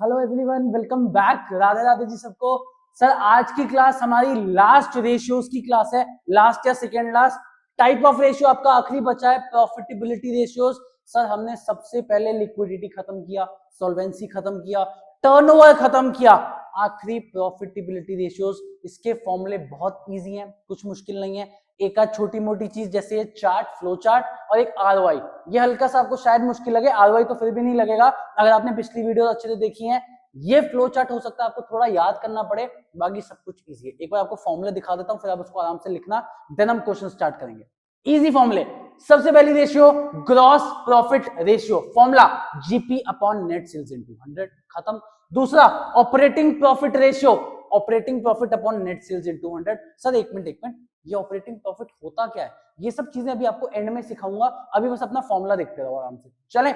Hello everyone, welcome back. Radhe Radhe ji सबको। Sir आज की क्लास हमारी लास्ट रेशियोज की क्लास है, लास्ट या second last. Type of ratio आपका आखिरी बचा है प्रॉफिटेबिलिटी रेशियोज। सर हमने सबसे पहले लिक्विडिटी खत्म किया, सॉल्वेंसी खत्म किया, टर्नओवर खत्म किया, आखिरी प्रॉफिटेबिलिटी रेशियोज। इसके फॉर्मूले बहुत इजी हैं, कुछ मुश्किल नहीं है। एक आध छोटी मोटी चीज जैसे ये चार्ट, फ्लो चार्ट और एक आरओआई, ये हल्का सा आपको शायद मुश्किल लगे, आरओआई तो फिर भी नहीं लगेगा अगर आपने पिछली वीडियो अच्छे से देखी है। ये फ्लो चार्ट हो सकता है आपको थोड़ा याद करना पड़े, बाकी सब कुछ इजी है। एक बार आपको फॉर्मूले दिखा देता हूं, फिर आप उसको आराम से लिखना, देन हम क्वेश्चन स्टार्ट करेंगे। इजी फॉर्मूले। सबसे पहली ratio gross profit ratio, formula GP upon net sales into 100, खत्म। दूसरा operating profit ratio, operating profit upon net sales into 100। Sir एक मिनट, ये ऑपरेटिंग प्रॉफिट होता क्या है? ये सब चीजें अभी आपको एंड में सिखाऊंगा, अभी बस अपना फॉर्मूला देखते रहो आराम से। चलें।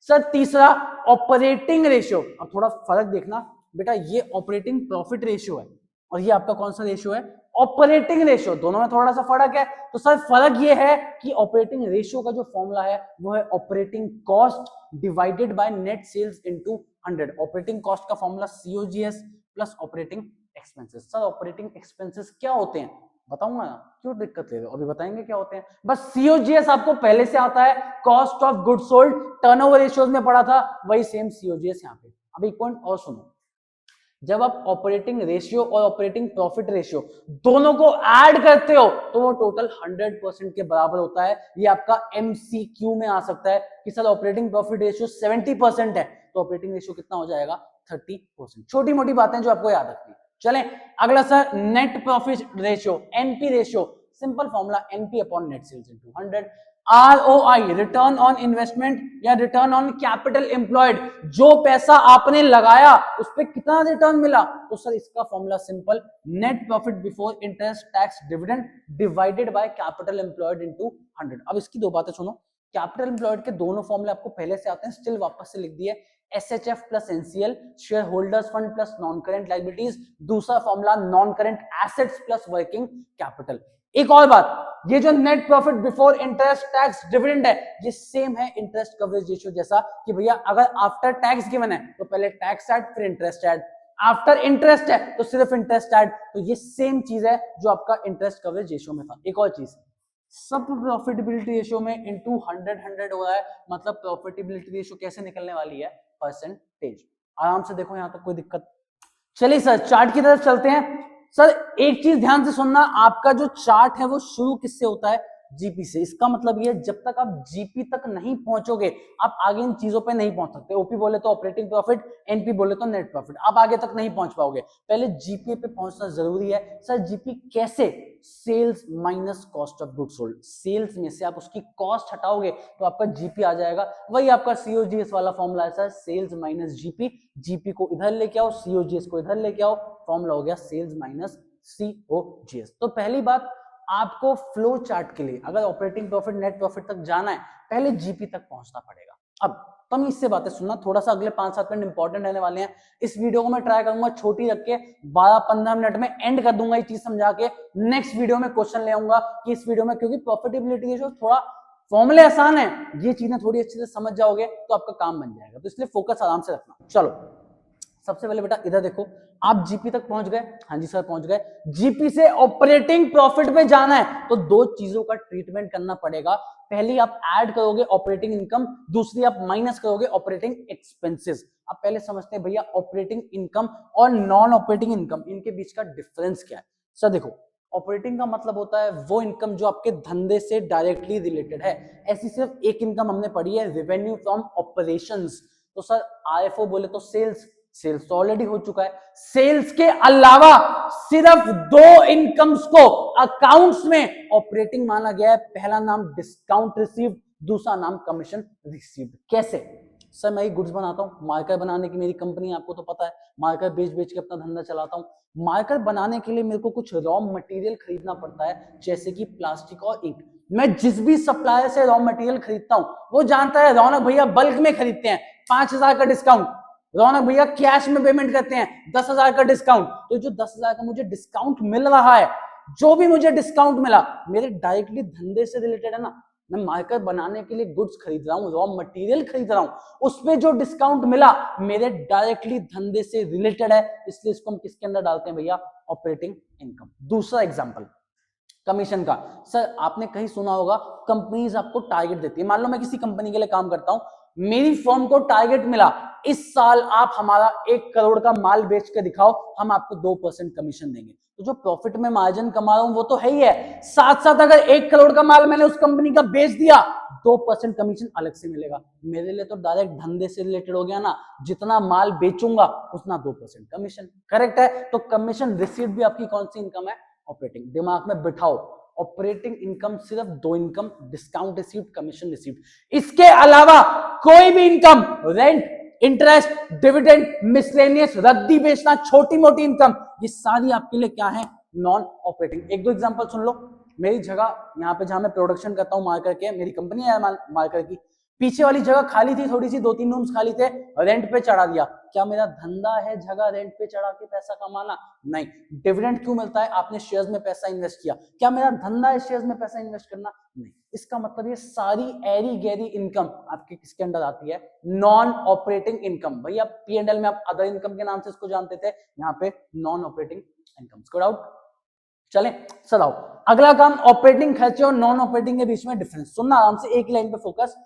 सर तीसरा ऑपरेटिंग रेशियो। अब थोड़ा फर्क देखना बेटा, ये ऑपरेटिंग प्रॉफिट रेशियो है और ये आपका कौन सा रेशियो है? Operating ratio. दोनों में थोड़ा सा फर्क है। तो सर फर्क ये है कि ऑपरेटिंग रेशियो का जो फॉर्मूला है वो है operating cost divided by net sales into 100। Operating cost का formula COGS plus operating expenses. Sir operating expenses क्या होते हैं बताऊंगा ना, क्यों दिक्कत ले रहे हो, अभी बताएंगे क्या होते हैं। बस सीओजीएस आपको पहले से आता है, cost of good sold, turnover ratios में पढ़ा था, वही सेम सीओजीएस यहाँ पे। अब एक पॉइंट और सुनो, जब आप ऑपरेटिंग रेशियो और ऑपरेटिंग प्रॉफिट रेशियो दोनों को ऐड करते हो तो वो टोटल 100% के बराबर होता है। ये आपका एमसीक्यू में आ सकता है कि सर ऑपरेटिंग प्रॉफिट रेशियो 70% है तो ऑपरेटिंग रेशियो कितना हो जाएगा? 30%। छोटी मोटी बातें जो आपको याद रखनी। चलें अगला sir, net profit ratio, NP ratio. Simple formula NP upon net sales into 100। ROI, return on investment या रिटर्न ऑन कैपिटल एम्प्लॉयड, जो पैसा आपने लगाया उस पर कितना रिटर्न मिला। तो सर इसका formula simple, net profit before interest tax dividend divided by capital employed into 100। अब इसकी दो बातें सुनो, कैपिटल एम्प्लॉयड के दोनों फॉर्मूले आपको पहले से आते हैं, स्टिल वापस से लिख दिए। SHF plus NCL, shareholders fund plus non current liabilities. दूसरा formula non current assets plus working capital. एक और बात, ये जो net profit before interest tax dividend है ये सेम है इंटरेस्ट कवरेज रेशियो जैसा, कि भैया अगर आफ्टर टैक्स गिवन है तो पहले टैक्स ऐड फिर इंटरेस्ट ऐड, आफ्टर इंटरेस्ट है तो सिर्फ इंटरेस्ट ऐड। तो ये सेम चीज है जो आपका इंटरेस्ट कवरेज रेशियो में था। एक और चीज, सब प्रॉफिटेबिलिटी रेशियो में इनटू 100 हो रहा है, मतलब प्रॉफिटेबिलिटी रेशियो कैसे निकलने वाली है? परसेंटेज। आराम से देखो यहां तक कोई दिक्कत? चलिए सर चार्ट की तरफ चलते हैं। सर एक चीज ध्यान से सुनना, आपका जो चार्ट है वो शुरू किससे होता है? जीपी से। इसका मतलब ये जब तक आप जीपी तक नहीं पहुंचोगे आप आगे इन चीजों पे नहीं पहुंच सकते। ओपी बोले तो ऑपरेटिंग प्रॉफिट, एनपी बोले तो नेट प्रॉफिट, आप आगे तक नहीं पहुंच पाओगे। पहले जीपी पे पहुंचना जरूरी है। सर जीपी कैसे? Sales minus cost of goods sold. Sales में से आप उसकी कॉस्ट हटाओगे तो आपका जीपी आ जाएगा। वही आपका सीओजीएस वाला फॉर्मूला है sir, sales minus GP. GP को इधर लेके आओ, सीओजीएस को इधर लेके आओ, फॉर्मूला हो गया सेल्स माइनस सीओजीएस। तो पहली बात, आपको फ्लो चार्ट के लिए अगर ऑपरेटिंग प्रॉफिट नेट प्रॉफिट तक जाना है पहले जीपी तक पहुंचना पड़ेगा। अब तुम इससे बातें सुनना, थोड़ा सा अगले 5-7 मिनट इंपॉर्टेंट रहने वाले हैं। इस वीडियो को मैं ट्राई करूंगा छोटी रख के 12-15 मिनट में एंड कर दूंगा ये चीज समझा के। नेक्स्ट वीडियो में क्वेश्चन ले आऊंगा कि इस वीडियो में, क्योंकि प्रॉफिटेबिलिटी रेशियो थोड़ा फॉर्मूले आसान है, ये चीजें थोड़ी अच्छे से समझ जाओगे तो आपका काम बन जाएगा, तो इसलिए फोकस आराम से रखना। चलो सबसे पहले बेटा इधर देखो, आप जीपी तक पहुंच गए? हाँ जी सर पहुंच गए। जीपी से ऑपरेटिंग प्रॉफिट में जाना है तो दो चीजों का ट्रीटमेंट करना पड़ेगा। पहली आप ऐड करोगे ऑपरेटिंग इनकम, दूसरी आप माइनस करोगे ऑपरेटिंग एक्सपेंसेस। अब पहले समझते हैं भैया ऑपरेटिंग इनकम और नॉन ऑपरेटिंग इनकम, इनके बीच का डिफरेंस क्या है। सर देखो, ऑपरेटिंग का मतलब होता है वो इनकम जो आपके धंधे से डायरेक्टली रिलेटेड है। ऐसी सिर्फ एक इनकम हमने पढ़ी है, रेवेन्यू फ्रॉम ऑपरेशंस। तो सर आरएफओ बोले तो सेल्स, सेल्स तो ऑलरेडी हो चुका है। सेल्स के अलावा सिर्फ दो इनकम्स को अकाउंट्स में ऑपरेटिंग माना गया है। पहला नाम डिस्काउंट रिसीव्ड, दूसरा नाम कमीशन रिसीव्ड। कैसे? सर मैं गुड्स बनाता हूँ, मार्कर बनाने की मेरी कंपनी आपको तो पता है, मार्कर बेच बेच के अपना धंधा चलाता हूँ। मार्कर बनाने के लिए मेरे को कुछ रॉ मटेरियल खरीदना पड़ता है, जैसे कि प्लास्टिक और इंक। मैं जिस भी सप्लायर से रॉ मटेरियल खरीदता हूँ वो जानता है रौनक भैया बल्क में खरीदते हैं 5,000 का डिस्काउंट, रौनक भैया कैश में पेमेंट करते हैं 10,000 का डिस्काउंट। तो जो 10,000 का मुझे डिस्काउंट मिल रहा है, जो भी मुझे डिस्काउंट मिला मेरे डायरेक्टली धंधे से रिलेटेड है ना, मैं मार्कर बनाने के लिए गुड्स खरीद रहा हूँ, रॉ मटेरियल खरीद रहा हूँ, उस पे जो डिस्काउंट मिला मेरे डायरेक्टली धंधे से रिलेटेड है, इसलिए इसको हम किसके अंदर डालते हैं भैया, ऑपरेटिंग इनकम। दूसरा एग्जांपल कमीशन का। सर आपने कहीं सुना होगा कंपनीज आपको टारगेट देती है, मान लो मैं किसी कंपनी के लिए काम करता हूं, मेरी फर्म को टारगेट मिला इस साल आप हमारा 1 करोड़ का माल बेच के दिखाओ, हम आपको 2% कमीशन देंगे। तो जो प्रॉफिट में मार्जिन कमा रहा हूं वो तो है ही है, साथ साथ अगर 1 करोड़ का माल मैंने उस कंपनी का बेच दिया 2% कमीशन अलग से मिलेगा। मेरे लिए तो डायरेक्ट धंधे से रिलेटेड हो गया ना, जितना माल बेचूंगा उतना 2% कमीशन। करेक्ट है? तो कमीशन रिसीव्ड भी आपकी कौन सी इनकम है, ऑपरेटिंग। दिमाग में बिठाओ, ऑपरेटिंग इनकम सिर्फ 2 income, discount received, commission received. इसके अलावा कोई भी income, rent, interest, dividend, miscellaneous, रद्दी बेचना, छोटी मोटी इनकम, ये सारी आपके लिए क्या है, नॉन ऑपरेटिंग। एक दो एग्जांपल सुन लो। मेरी जगह यहाँ पे जहां मैं प्रोडक्शन करता हूँ मार्कर के, मेरी कंपनी है मार्कर की, पीछे वाली जगह खाली थी, थोड़ी सी 2-3 रूम्स खाली थे, रेंट पे चढ़ा दिया। क्या मेरा धंधा है जगह रेंट पे चढ़ा के पैसा कमाना? नहीं। डिविडेंड क्यों मिलता है? आपने शेयर्स में पैसा इन्वेस्ट किया। क्या मेरा धंधा है शेयर्स में पैसा इन्वेस्ट करना? नहीं। इसका मतलब ये सारी एरी गैरी इनकम आपके किसके अंडर आती है, नॉन ऑपरेटिंग इनकम। भैया P&L में आप अदर इनकम के नाम से इसको जानते थे, यहाँ पे नॉन ऑपरेटिंग इनकम। इसको डाउट? चले सर आओ, अगला काम, ऑपरेटिंग खर्चे और नॉन ऑपरेटिंग के बीच में डिफरेंस। सुनना आराम से, एक लाइन पे फोकस।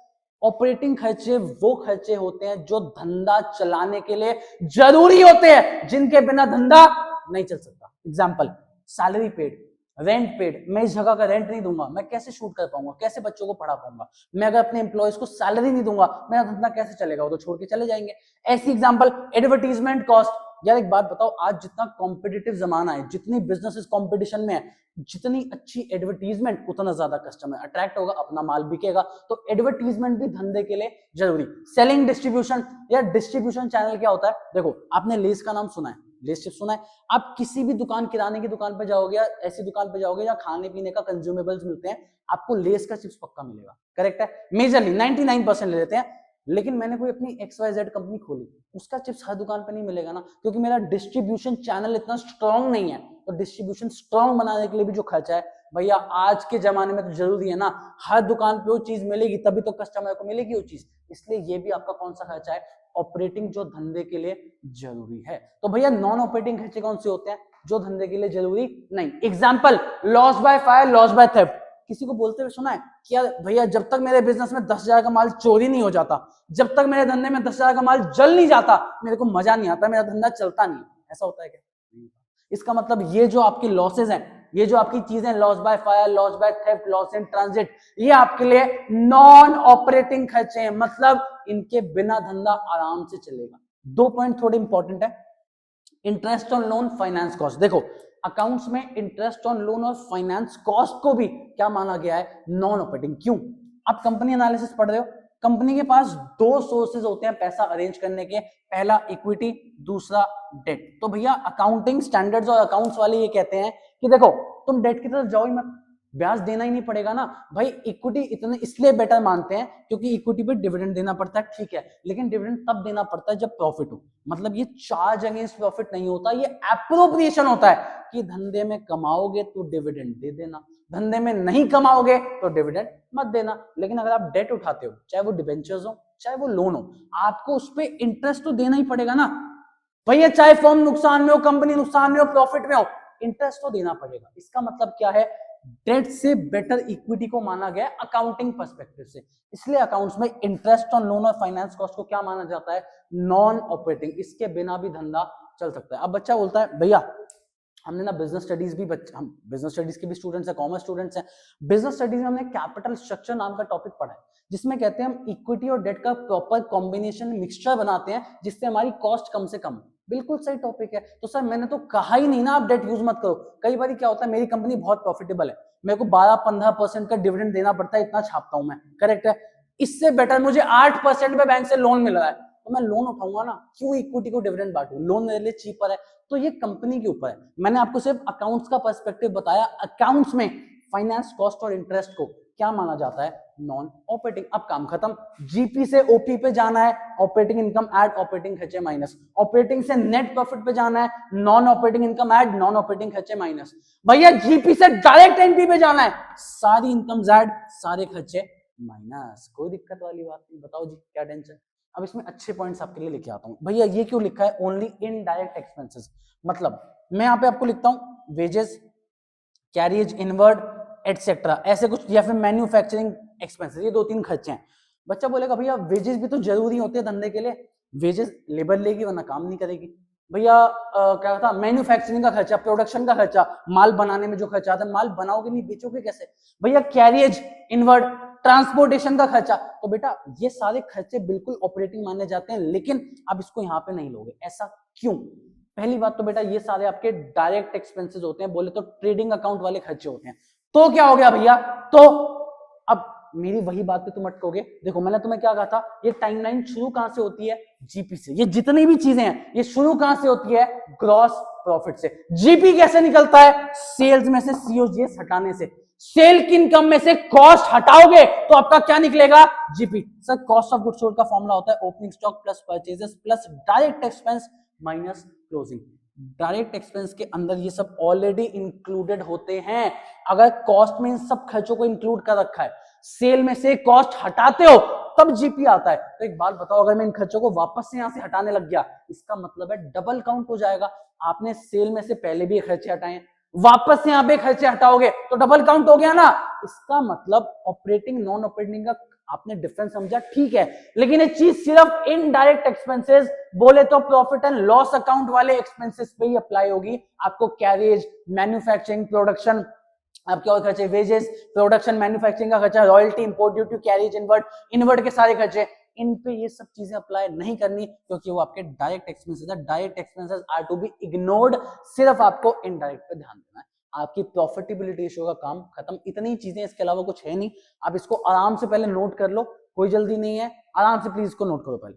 ऑपरेटिंग खर्चे वो खर्चे होते हैं जो धंधा चलाने के लिए जरूरी होते हैं, जिनके बिना धंधा नहीं चल सकता। Example, salary paid, rent paid. मैं इस जगह का रेंट नहीं दूंगा, मैं कैसे शूट कर पाऊंगा, कैसे बच्चों को पढ़ा पाऊंगा? मैं अगर अपने एम्प्लॉयज को सैलरी नहीं दूंगा, मेरा धंधा कैसे चलेगा? वो तो छोड़ के चले जाएंगे। ऐसी एग्जांपल, एडवर्टीजमेंट कॉस्ट। यार एक बात बताओ, आज जितना कॉम्पिटिटिव जमाना है, जितनी बिजनेसेस कंपटीशन में है, जितनी अच्छी एडवर्टीजमेंट उतना ज्यादा कस्टमर अट्रैक्ट होगा, अपना माल बिकेगा। तो एडवर्टीजमेंट भी धंधे के लिए जरूरी। Selling, distribution. या डिस्ट्रीब्यूशन चैनल क्या होता है? देखो, आपने लेस का नाम सुना है, लेस चिप्स सुना है। आप किसी भी दुकान, किराने की दुकान पे जाओगे या ऐसी दुकान पे जाओगे या खाने पीने का कंज्यूमेबल्स मिलते हैं, आपको लेस का चिप्स पक्का मिलेगा। करेक्ट है? मेजरली 99% ले लेते हैं। लेकिन मैंने कोई अपनी XYZ कंपनी खोली, उसका चिप्स हर दुकान पे नहीं मिलेगा ना, क्योंकि मेरा डिस्ट्रीब्यूशन चैनल इतना स्ट्रांग नहीं है। तो डिस्ट्रीब्यूशन स्ट्रांग बनाने के लिए भी जो खर्चा है भैया, आज के जमाने में तो जरूरी है ना, हर दुकान पे वो चीज मिलेगी तभी तो कस्टमर को मिलेगी वो चीज। इसलिए ये भी आपका कौन सा खर्चा है, ऑपरेटिंग, जो धंधे के लिए जरूरी है। तो भैया नॉन ऑपरेटिंग खर्चे कौन से होते हैं, जो धंधे के लिए जरूरी नहीं। Example, loss by fire, loss by theft. किसी को बोलते हुए सुना है कि यार भैया, जब तक मेरे बिजनेस में 10,000 का माल चोरी नहीं हो जाता, जब तक मेरे धंधे में 10,000 का माल जल नहीं जाता, मेरे को मजा नहीं आता, मेरा धंधा चलता नहीं। ऐसा होता है क्या? इसका मतलब ये जो आपकी लॉसेज हैं, ये जो आपकी चीजें, loss by fire, loss by theft, loss in transit, ये आपके लिए नॉन ऑपरेटिंग खर्चे हैं। मतलब इनके बिना धंधा आराम से चलेगा। 2 पॉइंट थोड़े इंपॉर्टेंट है, interest on loan, finance cost. देखो, अकाउंट्स में इंटरेस्ट ऑन लोन और फाइनेंस कॉस्ट को भी क्या माना गया है, नॉन ऑपरेटिंग। क्यों? आप कंपनी एनालिसिस पढ़ रहे हो, कंपनी के पास 2 सोर्सेज होते हैं पैसा अरेंज करने के, पहला इक्विटी, दूसरा डेट। तो भैया अकाउंटिंग स्टैंडर्ड्स और अकाउंट्स वाले ये कहते हैं कि देखो, तुम डेट की तरफ जाओ ही मत, ब्याज देना ही नहीं पड़ेगा ना भाई। इक्विटी इतने इसलिए बेटर मानते हैं क्योंकि इक्विटी पे डिविडेंड देना पड़ता है, ठीक है, लेकिन डिविडेंड तब देना पड़ता है जब प्रॉफिट हो। मतलब ये चार्ज अगेंस्ट प्रॉफिट नहीं होता, ये एप्रोप्रिएशन होता है कि धंधे में कमाओगे तो डिविडेंड दे देना, धंधे में नहीं कमाओगे तो डिविडेंड मत देना। लेकिन अगर आप डेट उठाते हो, चाहे वो डिबेंचर्स हो चाहे वो लोन हो, आपको उस पर इंटरेस्ट तो देना ही पड़ेगा ना भैया, चाहे फर्म नुकसान में हो, कंपनी नुकसान में हो, प्रॉफिट में हो, इंटरेस्ट तो देना पड़ेगा। इसका मतलब क्या है, डेट से बेटर इक्विटी को माना गया अकाउंटिंग पर्सपेक्टिव से। इसलिए अकाउंट्स में इंटरेस्ट ऑन लोन और फाइनेंस कॉस्ट को क्या माना जाता है, नॉन ऑपरेटिंग। इसके बिना भी धंधा चल सकता है। अब बच्चा बोलता है भैया हमने ना बिजनेस स्टडीज भी, हम बिजनेस स्टडीज के भी स्टूडेंट्स हैं, कॉमर्स स्टूडेंट्स हैं। बिजनेस स्टडीज में हमने कैपिटल स्ट्रक्चर नाम का टॉपिक पढ़ा है, जिसमें कहते हैं हम इक्विटी और डेट का प्रॉपर कॉम्बिनेशन मिक्सचर बनाते हैं जिससे हमारी कॉस्ट कम से कम। बिल्कुल सही टॉपिक है। तो सर मैंने तो कहा ही नहीं ना आप डेट यूज मत करो। कई बार क्या होता है, मेरी कंपनी बहुत प्रॉफिटेबल है, मेरे को 12-15% का डिविडेंड देना पड़ता है, इतना छापता हूं मैं, करेक्ट है। इससे बेटर मुझे 8% पे बैंक से लोन मिल रहा है, तो मैं लोन उठाऊंगा ना, क्यों इक्विटी को डिविडेंड बांटूं, लोन मेरे लिए चीपर है। तो ये कंपनी के ऊपर है। मैंने आपको सिर्फ अकाउंट्स का पर्सपेक्टिव बताया। अकाउंट्स में फाइनेंस कॉस्ट और इंटरेस्ट को क्या माना जाता है, नॉन ऑपरेटिंग। अब काम खत्म, जीपी से ओपी पे जाना है, ऑपरेटिंग इनकम ऐड ऑपरेटिंग खर्चे माइनस, ऑपरेटिंग से नेट प्रॉफिट पे जाना है, non operating income add non operating खर्चे माइनस। भैया जीपी से डायरेक्ट एनपी पे जाना है, सारी इनकम ऐड सारे खर्चे माइनस, कोई दिक्कत वाली बात नहीं। बताओ जी क्या टेंशन। अब इसमें अच्छे पॉइंट्स आपके लिए लिखे आता हूं। भैया ये क्यों लिखा है ओनली इनडायरेक्ट एक्सपेंसेस, मतलब मैं यहाँ पे आपको लिखता हूं वेजेस, कैरियज इनवर्ड एटसेट्रा, ऐसे कुछ, या फिर मैन्युफैक्चरिंग एक्सपेंसेस, ये 2-3 खर्चे हैं। बच्चा बोलेगा भैया वेजेस भी तो जरूरी होते हैं धंधे के लिए, वेजेस लेबर लेगी वरना काम नहीं करेगी। भैया क्या था, मैन्युफैक्चरिंग का खर्चा, प्रोडक्शन का खर्चा, माल बनाने में जो खर्चा आता है, माल बनाओगे नहीं बेचोगे कैसे। भैया कैरियज इनवर्ड, ट्रांसपोर्टेशन का खर्चा। तो बेटा ये सारे खर्चे बिल्कुल ऑपरेटिंग माने जाते हैं, लेकिन आप इसको यहाँ पे नहीं लोगे। ऐसा क्यों? पहली बात तो बेटा ये सारे आपके डायरेक्ट एक्सपेंसेस होते हैं, बोले तो ट्रेडिंग अकाउंट वाले खर्चे होते हैं। तो क्या हो गया भैया, तो अब मेरी वही बात पे तुम अटकोगे। देखो मैंने तुम्हें क्या कहा था, ये टाइमलाइन शुरू कहां से होती है, जीपी से। ये जितनी भी चीजें हैं ये शुरू कहां से होती है, ग्रॉस प्रॉफिट से। जीपी कैसे निकलता है, सेल्स में से सीओजीएस हटाने से। सेल की इनकम में से कॉस्ट हटाओगे तो आपका क्या निकलेगा, GP. Sir cost of goods sold का फॉर्मूला होता है opening stock plus purchases plus direct expense minus closing. Direct expense के अंदर ये सब ऑलरेडी इंक्लूडेड होते हैं। अगर कॉस्ट में इन सब खर्चों को इंक्लूड कर रखा है, सेल में से कॉस्ट हटाते हो तब जीपी आता है। तो एक बात बताओ, अगर मैं इन खर्चों को वापस से यहां से हटाने लग गया, इसका मतलब है डबल काउंट हो जाएगा। आपने सेल में से पहले भी खर्चे हटाए, वापस से यहां पे खर्चे हटाओगे तो डबल काउंट हो गया ना। इसका मतलब ऑपरेटिंग नॉन ऑपरेटिंग का आपने डिफरेंस समझा, ठीक है, लेकिन ये चीज सिर्फ इनडायरेक्ट एक्सपेंसेस, बोले तो प्रॉफिट एंड लॉस अकाउंट वाले एक्सपेंसेस पे ही अप्लाई होगी। आपको कैरियज, मैन्युफैक्चरिंग, प्रोडक्शन, आपके और खर्चे, वेजेस, प्रोडक्शन, मैन्युफैक्चरिंग का खर्चा, royalty, import duty, carriage inward के सारे खर्चे, इन पे ये सब चीजें अप्लाई नहीं करनी, क्योंकि वो आपके डायरेक्ट एक्सपेंसेस है। Direct expenses are to be ignored, सिर्फ आपको इनडायरेक्ट पे ध्यान देना है। आपकी प्रॉफिटेबिलिटी रेशियो का काम खत्म। इतनी चीजें, इसके अलावा कुछ है नहीं। आप इसको आराम से पहले नोट कर लो, कोई जल्दी नहीं है, आराम से प्लीज इसको नोट करो पहले।